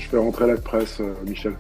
Je fais rentrer la presse, Michel.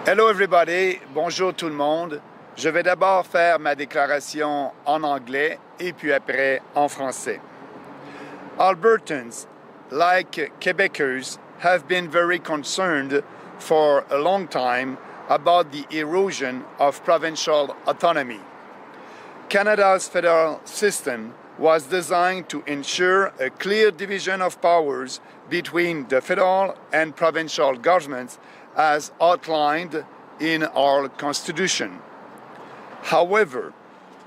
Hello everybody, bonjour tout le monde. Je vais d'abord faire ma déclaration en anglais et puis après en français. Albertans, like Quebecers, have been very concerned for a long time about the erosion of provincial autonomy. Canada's federal system was designed to ensure a clear division of powers between the federal and provincial governments as outlined in our Constitution. However,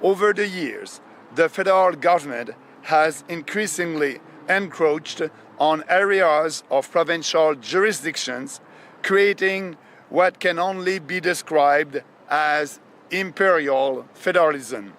over the years, the federal government has increasingly encroached on areas of provincial jurisdictions, creating what can only be described as imperial federalism.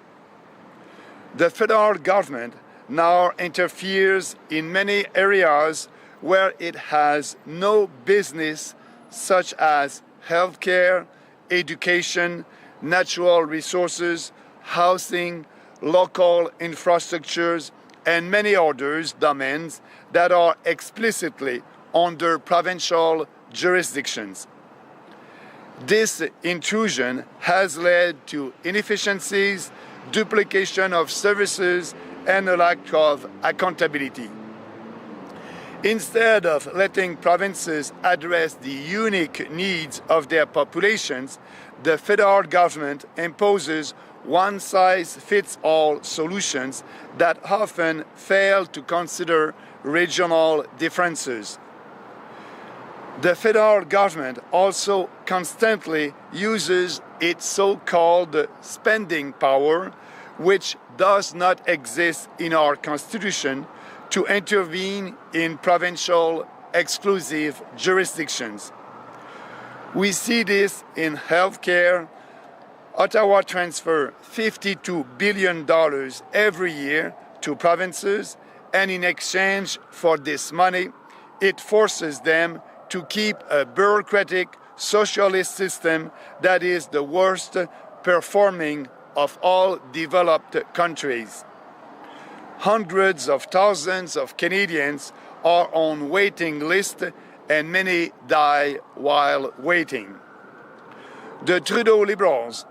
The federal government now interferes in many areas where it has no business, such as healthcare, education, natural resources, housing, local infrastructures, and many others domains that are explicitly under provincial jurisdictions. This intrusion has led to inefficiencies, duplication of services, and a lack of accountability. Instead of letting provinces address the unique needs of their populations, the federal government imposes one-size-fits-all solutions that often fail to consider regional differences. The federal government also constantly uses its so-called spending power, which does not exist in our Constitution, to intervene in provincial exclusive jurisdictions. We see this in healthcare. Ottawa transfers $52 billion every year to provinces, and in exchange for this money, it forces them to keep a bureaucratic socialist system that is the worst performing of all developed countries. Hundreds of thousands of Canadians are on waiting list and many die while waiting. The Trudeau Liberals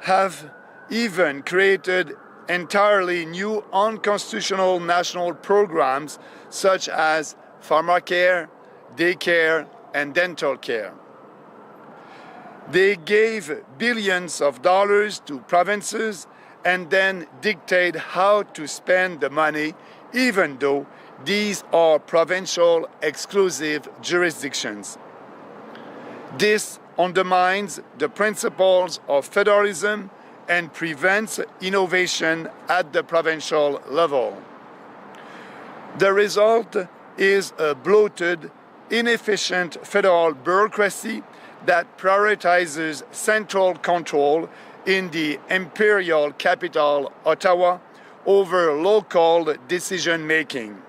have even created entirely new unconstitutional national programs such as pharmacare, daycare, and dental care. They gave billions of dollars to provinces and then dictate how to spend the money, even though these are provincial exclusive jurisdictions. This undermines the principles of federalism and prevents innovation at the provincial level. The result is a bloated, inefficient federal bureaucracy that prioritizes central control in the imperial capital, Ottawa, over local decision-making.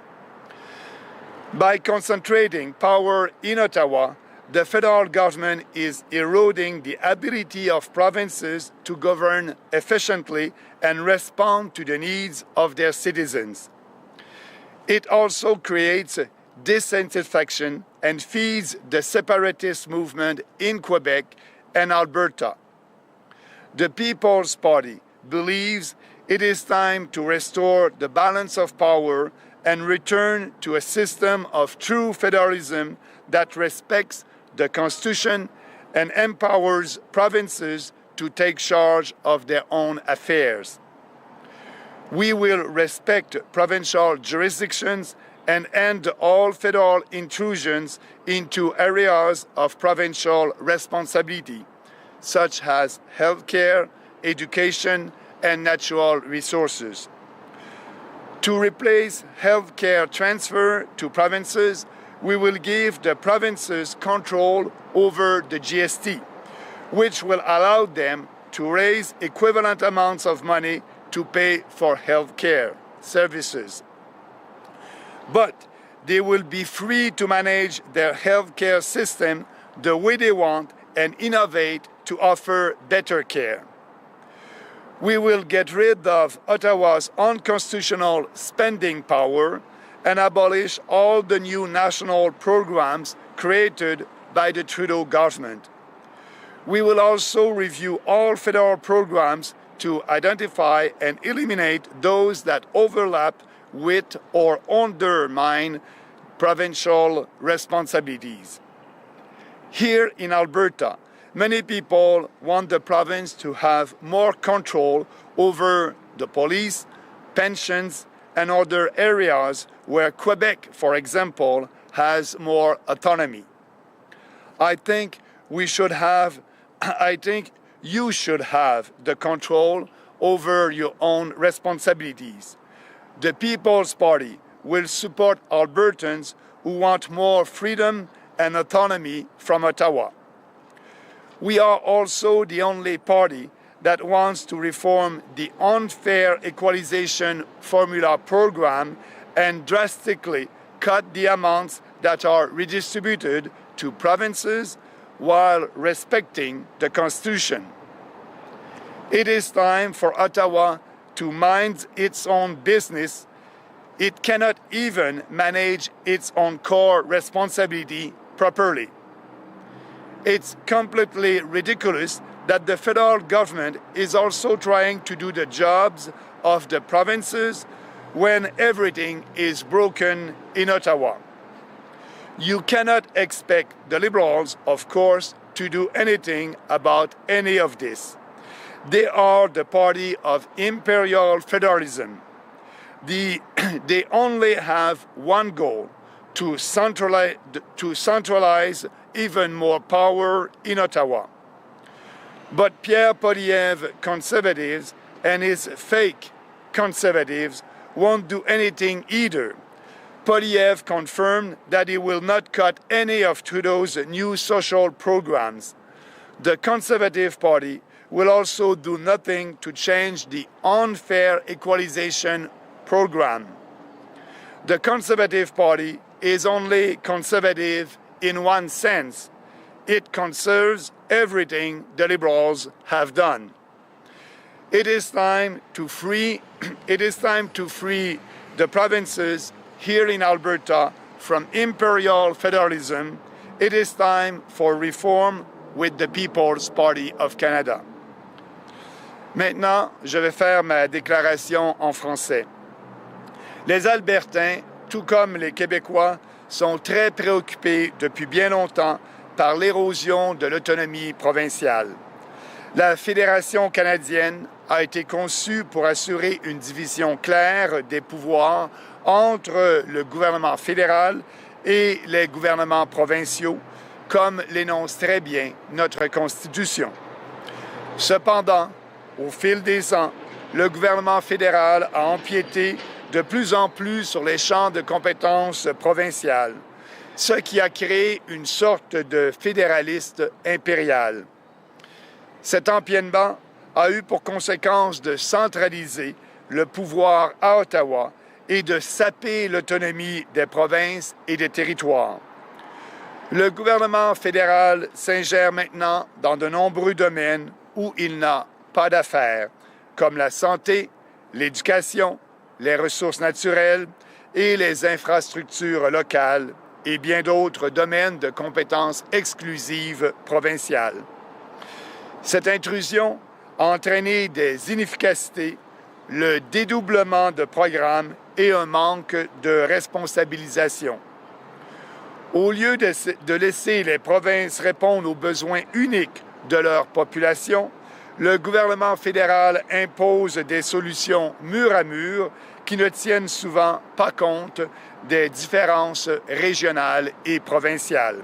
By concentrating power in Ottawa, the federal government is eroding the ability of provinces to govern efficiently and respond to the needs of their citizens. It also creates disaffection and feeds the separatist movement in Quebec and Alberta. The People's Party believes it is time to restore the balance of power and return to a system of true federalism that respects the Constitution and empowers provinces to take charge of their own affairs. We will respect provincial jurisdictions and end all federal intrusions into areas of provincial responsibility, such as healthcare, education, and natural resources. To replace healthcare transfer to provinces, we will give the provinces control over the GST, which will allow them to raise equivalent amounts of money to pay for healthcare services. But they will be free to manage their healthcare system the way they want and innovate to offer better care. We will get rid of Ottawa's unconstitutional spending power and abolish all the new national programs created by the Trudeau government. We will also review all federal programs to identify and eliminate those that overlap with or undermine provincial responsibilities. Here in Alberta, many people want the province to have more control over the police, pensions, and other areas where Quebec, for example, has more autonomy. I think you should have the control over your own responsibilities. The People's Party will support Albertans who want more freedom and autonomy from Ottawa. We are also the only party that wants to reform the unfair equalization formula program and drastically cut the amounts that are redistributed to provinces while respecting the Constitution. It is time for Ottawa to mind its own business. It cannot even manage its own core responsibility properly. It's completely ridiculous that the federal government is also trying to do the jobs of the provinces when everything is broken in Ottawa. You cannot expect the Liberals, of course, to do anything about any of this. They are the party of imperial federalism. They only have one goal: to centralize even more power in Ottawa. But Pierre Poilievre conservatives and his fake conservatives won't do anything either. Poilievre confirmed that he will not cut any of Trudeau's new social programs. The Conservative Party will also do nothing to change the unfair equalization program. The Conservative Party is only conservative in one sense: it conserves everything the Liberals have done. It is time to free the provinces here in Alberta from imperial federalism, it is time for reform with the People's Party of Canada. Maintenant, je vais faire ma déclaration en français. Les Albertains, tout comme les Québécois, sont très préoccupés depuis bien longtemps par l'érosion de l'autonomie provinciale. La Fédération canadienne a été conçue pour assurer une division claire des pouvoirs entre le gouvernement fédéral et les gouvernements provinciaux, comme l'énonce très bien notre Constitution. Cependant, au fil des ans, le gouvernement fédéral a empiété de plus en plus sur les champs de compétences provinciales, ce qui a créé une sorte de fédéraliste impérial. Cet empiètement a eu pour conséquence de centraliser le pouvoir à Ottawa et de saper l'autonomie des provinces et des territoires. Le gouvernement fédéral s'ingère maintenant dans de nombreux domaines où il n'a pas d'affaires, comme la santé, l'éducation, les ressources naturelles et les infrastructures locales et bien d'autres domaines de compétences exclusives provinciales. Cette intrusion a entraîné des inefficacités, le dédoublement de programmes et un manque de responsabilisation. Au lieu de laisser les provinces répondre aux besoins uniques de leur population, le gouvernement fédéral impose des solutions mur à mur qui ne tiennent souvent pas compte des différences régionales et provinciales.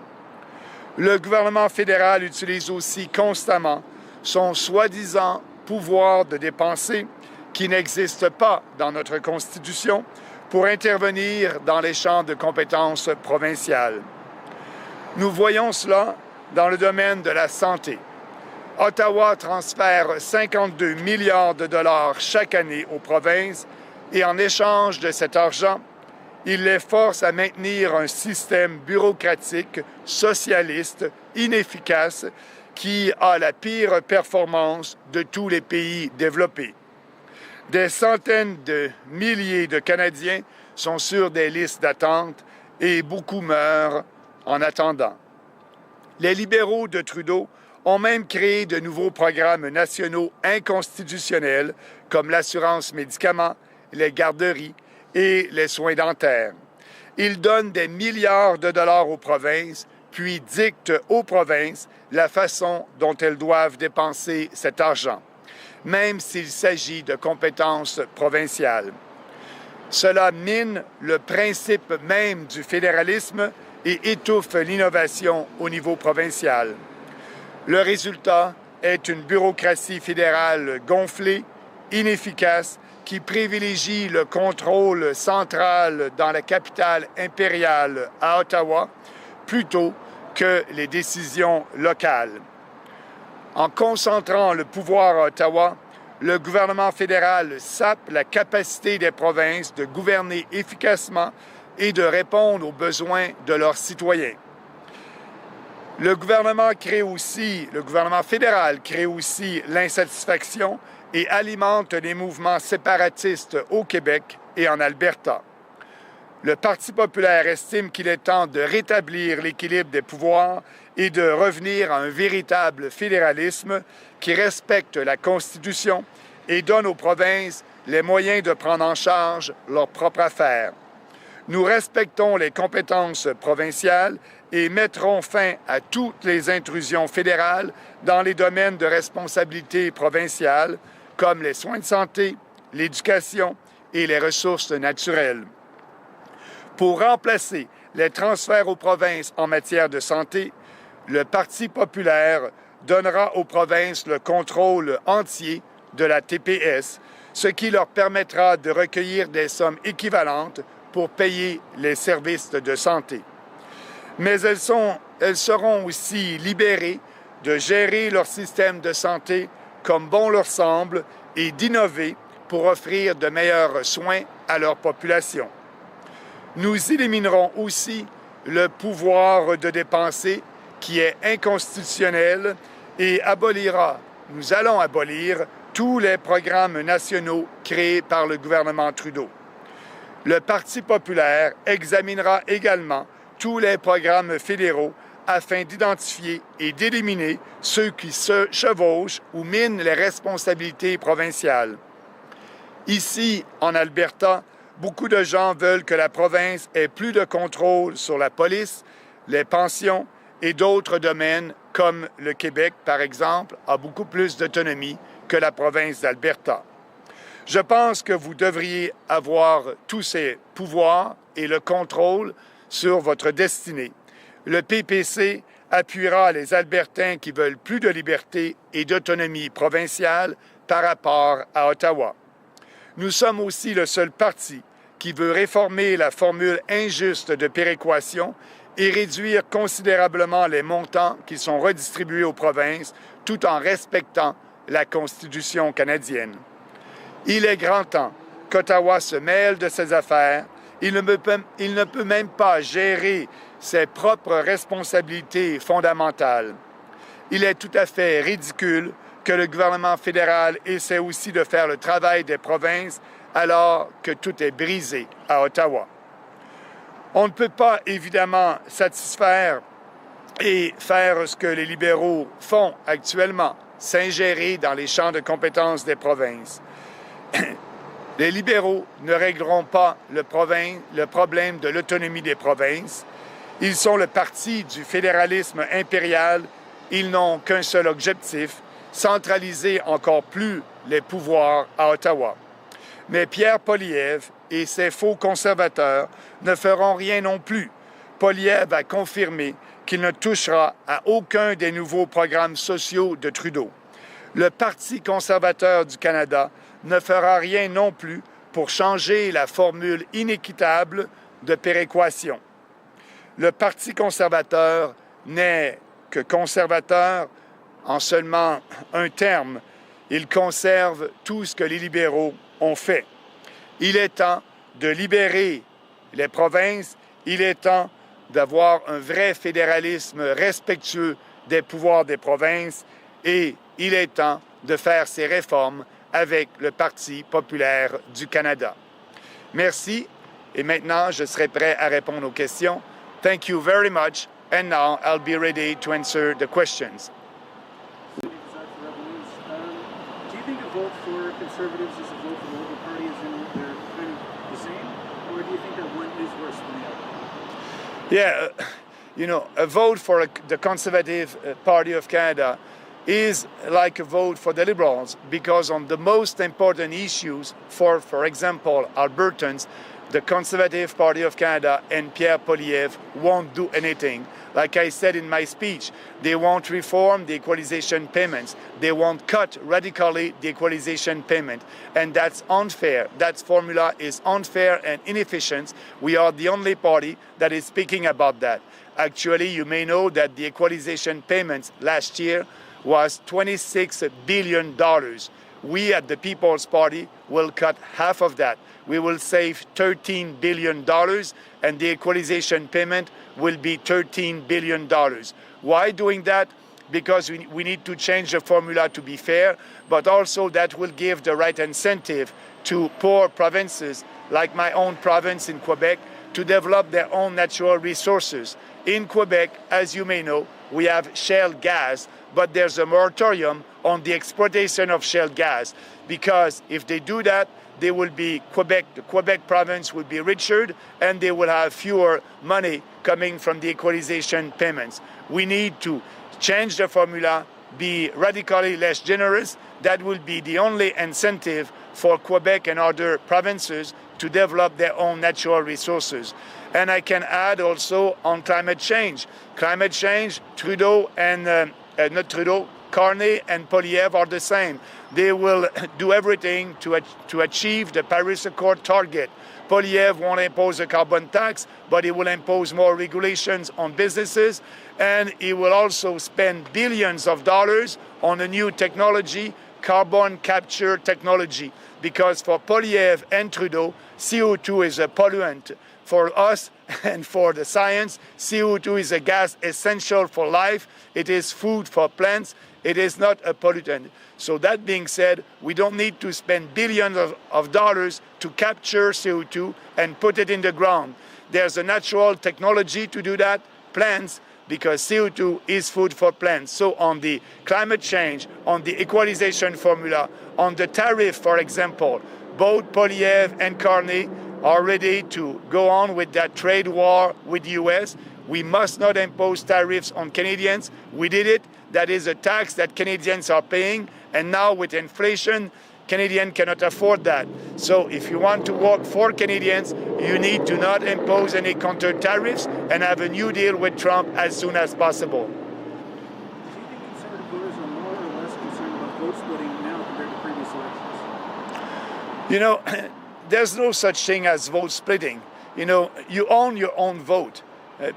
Le gouvernement fédéral utilise aussi constamment son soi-disant pouvoir de dépenser qui n'existe pas dans notre Constitution pour intervenir dans les champs de compétences provinciales. Nous voyons cela dans le domaine de la santé. Ottawa transfère 52 milliards de dollars chaque année aux provinces et en échange de cet argent, il les force à maintenir un système bureaucratique, socialiste, inefficace, qui a la pire performance de tous les pays développés. Des centaines de milliers de Canadiens sont sur des listes d'attente et beaucoup meurent en attendant. Les libéraux de Trudeau ont même créé de nouveaux programmes nationaux inconstitutionnels comme l'assurance médicaments, les garderies et les soins dentaires. Ils donnent des milliards de dollars aux provinces, puis dictent aux provinces la façon dont elles doivent dépenser cet argent, même s'il s'agit de compétences provinciales. Cela mine le principe même du fédéralisme et étouffe l'innovation au niveau provincial. Le résultat est une bureaucratie fédérale gonflée, inefficace, qui privilégie le contrôle central dans la capitale impériale à Ottawa plutôt que les décisions locales. En concentrant le pouvoir à Ottawa, le gouvernement fédéral sape la capacité des provinces de gouverner efficacement et de répondre aux besoins de leurs citoyens. Le gouvernement fédéral crée aussi l'insatisfaction et alimente les mouvements séparatistes au Québec et en Alberta. Le Parti populaire estime qu'il est temps de rétablir l'équilibre des pouvoirs et de revenir à un véritable fédéralisme qui respecte la Constitution et donne aux provinces les moyens de prendre en charge leurs propres affaires. Nous respectons les compétences provinciales et mettrons fin à toutes les intrusions fédérales dans les domaines de responsabilité provinciale, comme les soins de santé, l'éducation et les ressources naturelles. Pour remplacer les transferts aux provinces en matière de santé, le Parti populaire donnera aux provinces le contrôle entier de la TPS, ce qui leur permettra de recueillir des sommes équivalentes pour payer les services de santé. Mais elles seront aussi libérées de gérer leur système de santé comme bon leur semble et d'innover pour offrir de meilleurs soins à leur population. Nous éliminerons aussi le pouvoir de dépenser qui est inconstitutionnel et nous allons abolir tous les programmes nationaux créés par le gouvernement Trudeau. Le Parti populaire examinera également tous les programmes fédéraux afin d'identifier et d'éliminer ceux qui se chevauchent ou minent les responsabilités provinciales. Ici, en Alberta, beaucoup de gens veulent que la province ait plus de contrôle sur la police, les pensions et d'autres domaines comme le Québec, par exemple, a beaucoup plus d'autonomie que la province d'Alberta. Je pense que vous devriez avoir tous ces pouvoirs et le contrôle sur votre destinée. Le PPC appuiera les Albertains qui veulent plus de liberté et d'autonomie provinciale par rapport à Ottawa. Nous sommes aussi le seul parti qui veut réformer la formule injuste de péréquation et réduire considérablement les montants qui sont redistribués aux provinces tout en respectant la Constitution canadienne. Il est grand temps qu'Ottawa se mêle de ses affaires. Il ne peut même pas gérer ses propres responsabilités fondamentales. Il est tout à fait ridicule que le gouvernement fédéral essaie aussi de faire le travail des provinces alors que tout est brisé à Ottawa. On ne peut pas évidemment satisfaire et faire ce que les libéraux font actuellement, s'ingérer dans les champs de compétences des provinces. Les libéraux ne régleront pas le problème de l'autonomie des provinces. Ils sont le parti du fédéralisme impérial. Ils n'ont qu'un seul objectif, centraliser encore plus les pouvoirs à Ottawa. Mais Pierre Poilievre et ses faux conservateurs ne feront rien non plus. Poilievre a confirmé qu'il ne touchera à aucun des nouveaux programmes sociaux de Trudeau. Le Parti conservateur du Canada ne fera rien non plus pour changer la formule inéquitable de péréquation. Le Parti conservateur n'est que conservateur en seulement un terme. Il conserve tout ce que les libéraux ont fait. Il est temps de libérer les provinces. Il est temps d'avoir un vrai fédéralisme respectueux des pouvoirs des provinces et il est temps de faire ces réformes avec le Parti populaire du Canada. Merci et maintenant je serai prêt à répondre aux questions. Thank you very much and now I'll be ready to answer the questions. Do you think a vote for Conservatives is a vote for the Liberal Party, as in they're kind of the same, or do you think that one is worse than the other? Yeah, a vote for the Conservative Party of Canada is like a vote for the Liberals because on the most important issues for example, Albertans, the Conservative Party of Canada and Pierre Poilievre won't do anything. Like I said in my speech, they won't reform the equalization payments. They won't cut radically the equalization payment. And that's unfair. That formula is unfair and inefficient. We are the only party that is speaking about that. Actually, you may know that the equalization payments last year was $26 billion. We at the People's Party will cut half of that. We will save $13 billion, and the equalization payment will be $13 billion. Why doing that? Because we need to change the formula to be fair, but also that will give the right incentive to poor provinces, like my own province in Quebec, to develop their own natural resources. In Quebec, as you may know, we have shale gas, but there's a moratorium on the exploitation of shale gas, because if they do that, they will be the Quebec province will be richer and they will have fewer money coming from the equalization payments. We need to change the formula, be radically less generous. That will be the only incentive for Quebec and other provinces to develop their own natural resources. And I can add also on climate change. Climate change, Trudeau and not Trudeau, Carney and Poilievre are the same. They will do everything to achieve the Paris Accord target. Poilievre won't impose a carbon tax, but he will impose more regulations on businesses, and he will also spend billions of dollars on a new technology, carbon capture technology, because for Poilievre and Trudeau, CO2 is a pollutant. For us and for the science, CO2 is a gas essential for life. It is food for plants. it is not a pollutant. So that being said, we don't need to spend billions of dollars to capture CO2 and put it in the ground. There's a natural technology to do that, plants, because CO2 is food for plants. So on the climate change, on the equalization formula, on the tariff, for example, both Polyev and Carney are ready to go on with that trade war with the US. We must not impose tariffs on Canadians. We did it. That is a tax that Canadians are paying. And now with inflation, Canadians cannot afford that. So if you want to work for Canadians, you need to not impose any counter tariffs and have a new deal with Trump as soon as possible. Do you think Conservative voters are more or less concerned about vote splitting now compared to previous elections? You know, there's no such thing as vote splitting. You know, you own your own vote.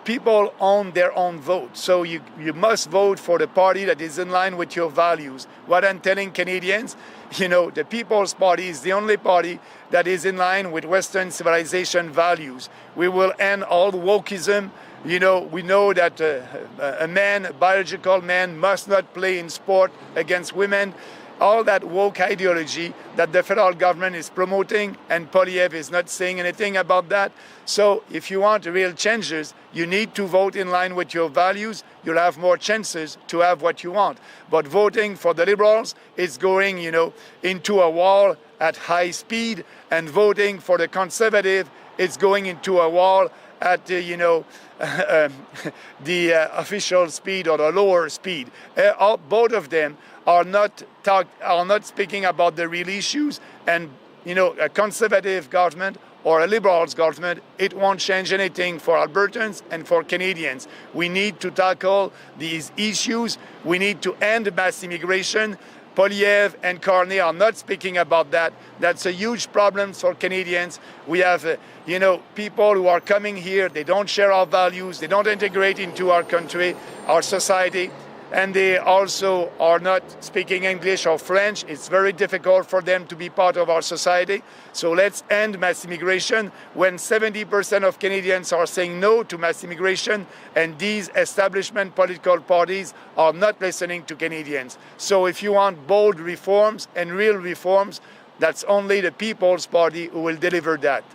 People own their own vote. So you must vote for the party that is in line with your values. What I'm telling Canadians, you know, the People's Party is the only party that is in line with Western civilization values. We will end all wokeism. You know, we know that a biological man, must not play in sport against women. All that woke ideology that the federal government is promoting, and Polyev is not saying anything about that. So if you want real changes, you need to vote in line with your values. You'll have more chances to have what you want. But voting for the Liberals is going, you know, into a wall at high speed, and voting for the Conservative is going into a wall at, the official speed or the lower speed. Both of them are not speaking about the real issues, and you know, a conservative government or a liberals government, it won't change anything for Albertans and for Canadians. We need to tackle these issues. We need to end mass immigration. Polyev and Carney are not speaking about that. That's a huge problem for Canadians. We have, people who are coming here, they don't share our values, they don't integrate into our country, our society, and they also are not speaking English or French. It's very difficult for them to be part of our society. So let's end mass immigration when 70% of Canadians are saying no to mass immigration, and these establishment political parties are not listening to Canadians. So if you want bold reforms and real reforms, that's only the People's Party who will deliver that.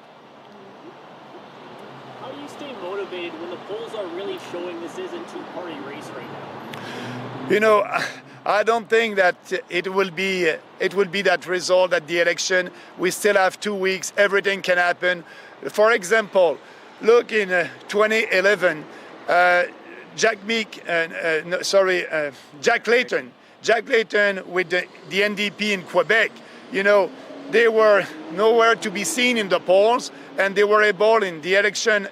How do you stay motivated when the polls are really showing this is a two-party race right now? You know, I don't think that it will be that result at the election. We still have 2 weeks. Everything can happen. For example, look in 2011, Jack Layton with the NDP in Quebec. You know, they were nowhere to be seen in the polls, and they were able in the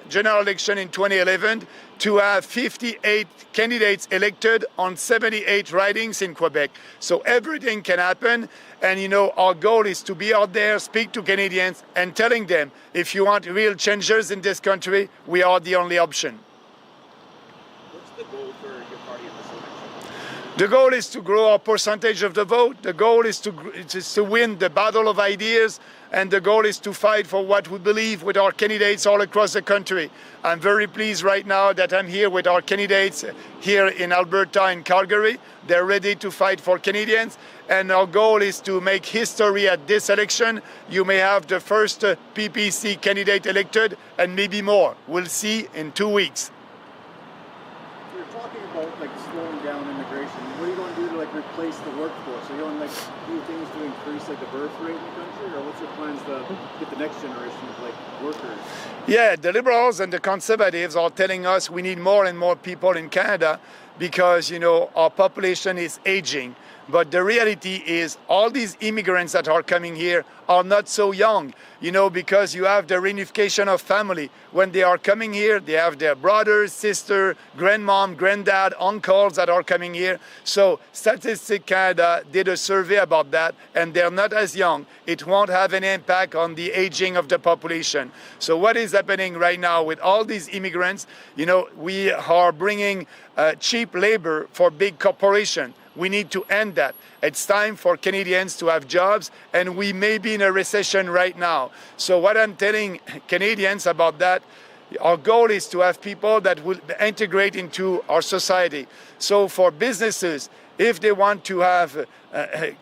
general election in 2011 to have 58 candidates elected on 78 ridings in Quebec. So everything can happen. And, you know, our goal is to be out there, speak to Canadians, and telling them, if you want real changes in this country, we are the only option. What's the goal for your party in this election? The goal is to grow our percentage of the vote. The goal is to win the battle of ideas. And the goal is to fight for what we believe with our candidates all across the country. I'm very pleased right now that I'm here with our candidates here in Alberta and Calgary. They're ready to fight for Canadians. And our goal is to make history at this election. You may have the first PPC candidate elected and maybe more. We'll see in 2 weeks. You're talking about slowing down immigration. What are you going to do to replace the workforce? Are you going to do things to increase the birth rate in the country, or what's your plans to get the next generation of workers? Yeah, the Liberals and the Conservatives are telling us we need more and more people in Canada because, you know, our population is aging. But the reality is all these immigrants that are coming here are not so young, you know, because you have the reunification of family. When they are coming here, they have their brothers, sister, grandmom, granddad, uncles that are coming here. So Statistics Canada did a survey about that, and they're not as young. It won't have an impact on the aging of the population. So what is happening right now with all these immigrants, you know, we are bringing cheap labor for big corporations. We need to end that. It's time for Canadians to have jobs, and we may be in a recession right now. So what I'm telling Canadians about that, our goal is to have people that will integrate into our society. So for businesses, if they want to have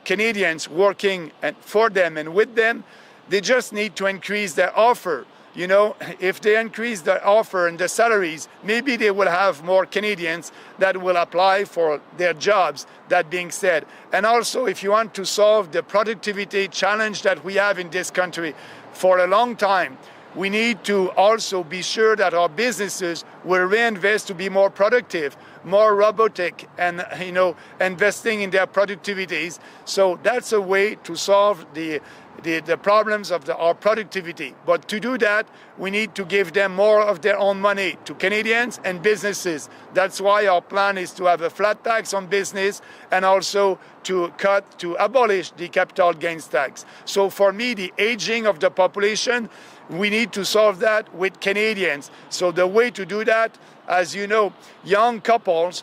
Canadians working for them and with them, they just need to increase their offer. You know, if they increase the offer and the salaries, maybe they will have more Canadians that will apply for their jobs, that being said. And also, if you want to solve the productivity challenge that we have in this country for a long time, we need to also be sure that our businesses will reinvest to be more productive, more robotic, and, you know, investing in their productivities. So that's a way to solve the problems of our productivity. But to do that, we need to give them more of their own money to Canadians and businesses. That's why our plan is to have a flat tax on business and also to abolish the capital gains tax. So for me, the aging of the population, we need to solve that with Canadians. So the way to do that, as you know, young couples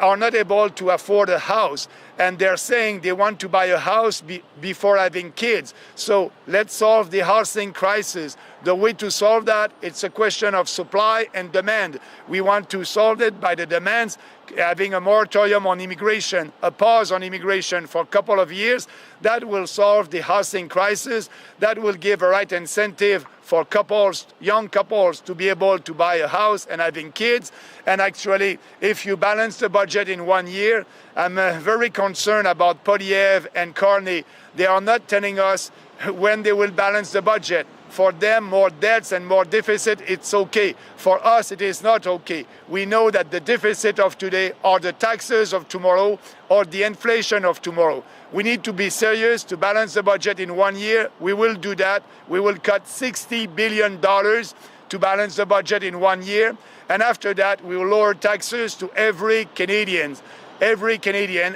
are not able to afford a house, and they're saying they want to buy a house before having kids. So let's solve the housing crisis. The way to solve that, it's a question of supply and demand. We want to solve it by the demands, having a moratorium on immigration, a pause on immigration for a couple of years. That will solve the housing crisis. That will give a right incentive for couples, young couples, to be able to buy a house and having kids. And actually, if you balance the budget in 1 year, I'm very concerned about Polyev and Carney. They are not telling us when they will balance the budget. For them, more debts and more deficit, it's okay. For us, it is not okay. We know that the deficit of today are the taxes of tomorrow or the inflation of tomorrow. We need to be serious to balance the budget in 1 year. We will do that. We will cut $60 billion to balance the budget in 1 year. And after that, we will lower taxes to every Canadian,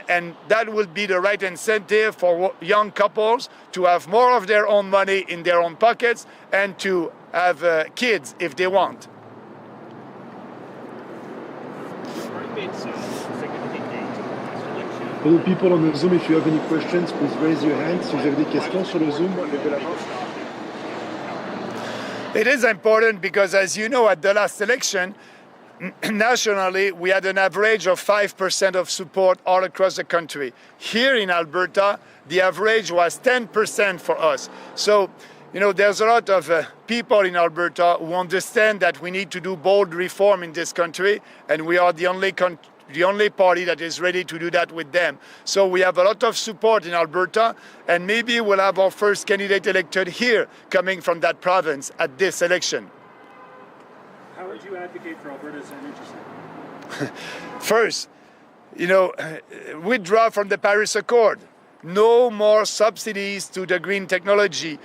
and that will be the right incentive for young couples to have more of their own money in their own pockets and to have kids if they want. For the people on the Zoom, if you have any questions, please raise your hand. Si vous avez des questions sur le Zoom, levez la main. It is important because, as you know, at the last election, nationally, we had an average of 5% of support all across the country. Here in Alberta, the average was 10% for us. So, you know, there's a lot of people in Alberta who understand that we need to do bold reform in this country, and we are the only party that is ready to do that with them. So we have a lot of support in Alberta, and maybe we'll have our first candidate elected here coming from that province at this election. How would you advocate for Alberta's energy sector? First, you know, withdraw from the Paris Accord. No more subsidies to the green technology.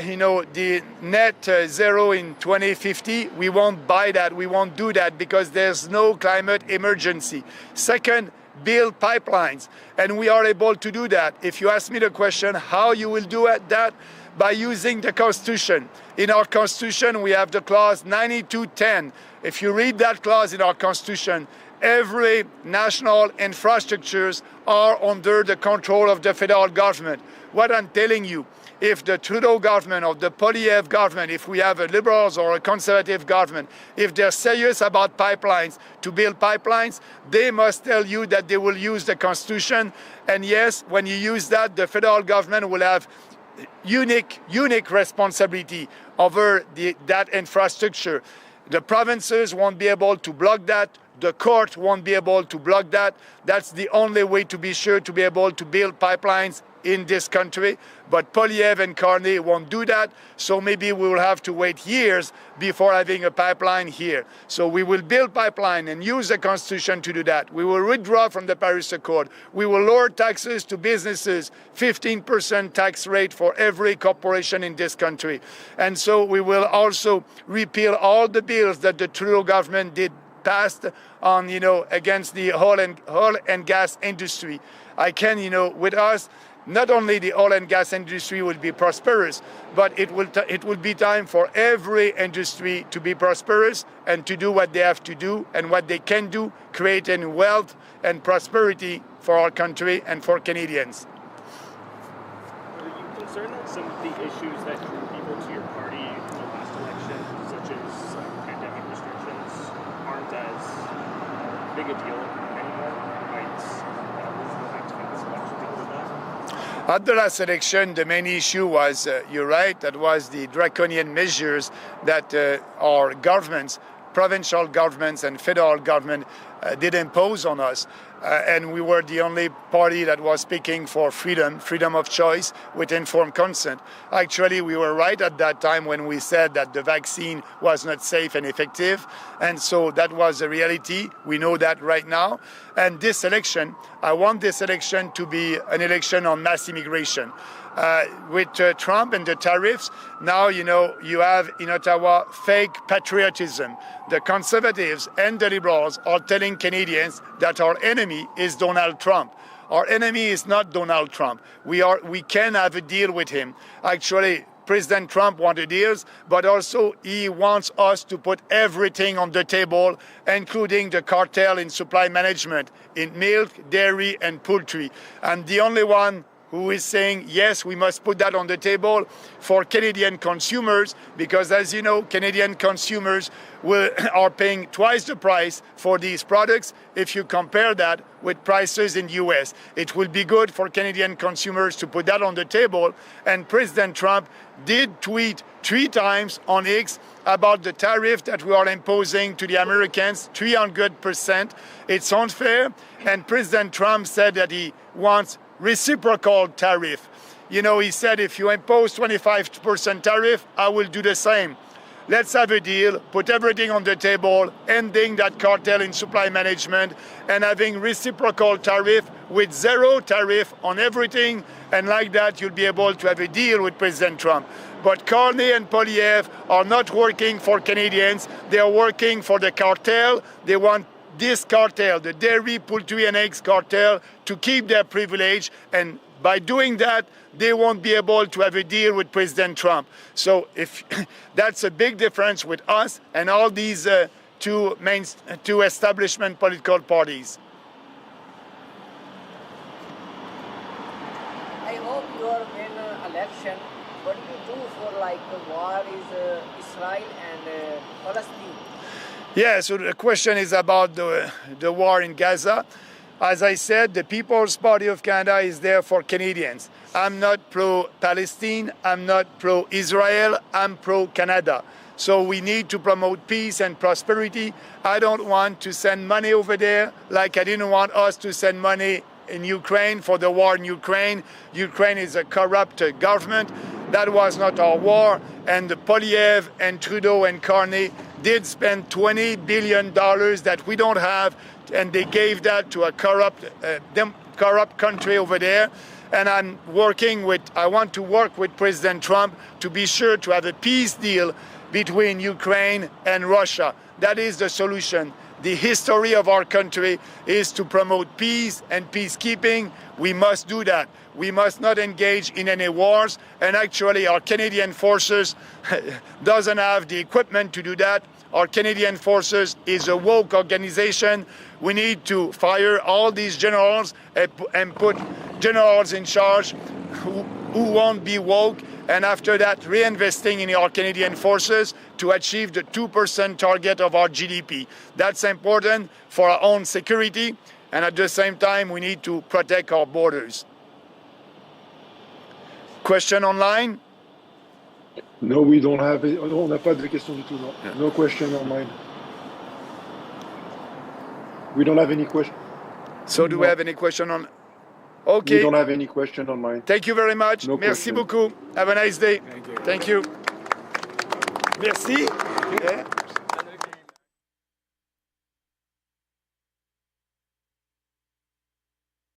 You know, the net zero in 2050, we won't buy that. We won't do that because there's no climate emergency. Second, build pipelines. And we are able to do that. If you ask me the question, how you will do that? By using the Constitution. In our Constitution, we have the clause 9210. If you read that clause in our Constitution, every national infrastructures are under the control of the federal government. What I'm telling you, if the Trudeau government or the Polyev government, if we have a Liberals or a Conservative government, if they're serious about pipelines, to build pipelines, they must tell you that they will use the Constitution. And yes, when you use that, the federal government will have unique responsibility over that infrastructure. The provinces won't be able to block that. The court won't be able to block that. That's the only way to be sure to be able to build pipelines in this country. But Polyev and Carney won't do that, so maybe we will have to wait years before having a pipeline here. So we will build pipeline and use the Constitution to do that. We will withdraw from the Paris Accord. We will lower taxes to businesses, 15% tax rate for every corporation in this country. And so we will also repeal all the bills that the Trudeau government did passed on, you know, against the oil and gas industry. I can, you know, with us, not only the oil and gas industry will be prosperous, but it will be time for every industry to be prosperous and to do what they have to do and what they can do, creating wealth and prosperity for our country and for Canadians. Are you concerned that some of the issues that drew people to your party in the last election, such as pandemic restrictions, aren't as big a deal anymore? Might At the last election, the main issue was, you're right, that was the draconian measures that our governments, provincial governments and federal government did impose on us. And we were the only party that was speaking for freedom of choice with informed consent. Actually, we were right at that time when we said that the vaccine was not safe and effective. And so that was a reality. We know that right now. And this election, I want this election to be an election on mass immigration. With Trump and the tariffs, now, you have in Ottawa fake patriotism. The Conservatives and the Liberals are telling Canadians that our enemy is Donald Trump. Our enemy is not Donald Trump. We can have a deal with him. Actually, President Trump wanted deals, but also he wants us to put everything on the table, including the cartel in supply management, in milk, dairy, and poultry. And the only one who is saying, yes, we must put that on the table for Canadian consumers, because as you know, Canadian consumers are paying twice the price for these products if you compare that with prices in the US. It will be good for Canadian consumers to put that on the table. And President Trump did tweet 3 times on X about the tariff that we are imposing to the Americans, 300%. It's unfair. And President Trump said that he wants reciprocal tariff. He said, if you impose 25% tariff, I will do the same. Let's have a deal, put everything on the table, ending that cartel in supply management and having reciprocal tariff with 0 tariff on everything. And like that, you'll be able to have a deal with President Trump. But Carney and Polyev are not working for Canadians. They are working for the cartel. They want this cartel, the dairy, poultry, and eggs cartel, to keep their privilege. And by doing that, they won't be able to have a deal with President Trump. So if that's a big difference with us and all these two establishment political parties. I hope you are in election. What do you do for the war is Israel and Palestine? Yeah, so the question is about the war in Gaza. As I said, the People's Party of Canada is there for Canadians. I'm not pro-Palestine, I'm not pro-Israel, I'm pro-Canada. So we need to promote peace and prosperity. I don't want to send money over there like I didn't want us to send money in Ukraine for the war in Ukraine. Ukraine is a corrupt government. That was not our war. And Polyev and Trudeau and Carney did spend $20 billion that we don't have, and they gave that to a corrupt country over there. And I want to work with President Trump to be sure to have a peace deal between Ukraine and Russia. That is the solution. The history of our country is to promote peace and peacekeeping. We must do that. We must not engage in any wars. And actually, our Canadian forces doesn't have the equipment to do that. Our Canadian forces is a woke organization. We need to fire all these generals and put generals in charge who won't be woke. And after that, reinvesting in our Canadian forces to achieve the 2% target of our GDP. That's important for our own security. And at the same time, we need to protect our borders. Question online? No, we don't have. On n'a pas de questions du tout. No, no question online. We don't have any question. So do we have any question on? Okay. We don't have any question online. Thank you very much. No Merci question. beaucoup. Have a nice day. Thank you. Thank you. Merci. Yeah.